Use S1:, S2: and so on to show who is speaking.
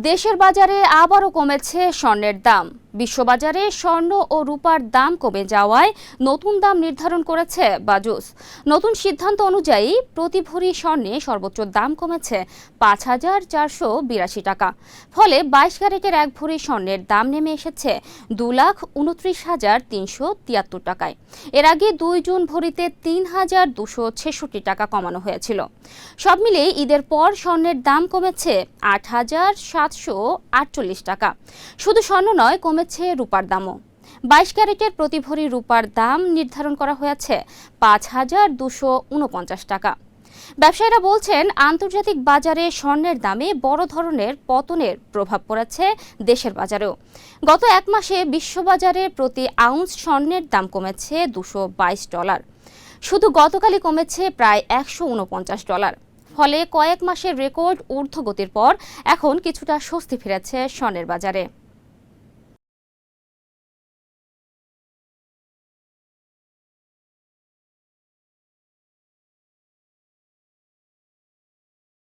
S1: দেশের বাজারে আবারও কমেছে স্বর্ণের দাম। বিশ্ববাজারে স্বর্ণ ও রূপার দাম কমে যাওয়ায় নতুন দাম নির্ধারণ করেছে বাজুস। নতুন সিদ্ধান্ত অনুযায়ী প্রতি ভরি স্বর্ণে সর্বোচ্চ দাম কমেছে ৫,৪৮২ টাকা। ফলে ২২ ক্যারেটের এক ভরি স্বর্ণের দাম নেমে এসেছে ২,২৯,৩৭৩ টাকায়। এর আগে ২ জুন ভরিতে ৩,২৬৬ টাকা কমানো হয়েছিল। সব মিলিয়ে ঈদের পর স্বর্ণের দাম কমেছে ৮,৭৪৮ টাকা। শুধু স্বর্ণ নয়, কমেছে রূপার দামও। ২২ ক্যারেটের প্রতি ভরি রূপার দাম নির্ধারণ করা হয়েছে ৫,২৪৯ টাকা। ব্যবসায়ীরা বলছেন, আন্তর্জাতিক বাজারে স্বর্ণের দামে বড় ধরনের পতনের প্রভাব পড়েছে দেশের বাজারেও। গত এক মাসে বিশ্ববাজারে প্রতি আউন্স স্বর্ণের দাম কমেছে $222। শুধু গতকালই কমেছে প্রায় $149। ফলে কয়েক মাসের রেকর্ড ঊর্ধ্বগতির পর এখন কিছুটা স্বস্তি ফিরেছে স্বর্ণের বাজারে।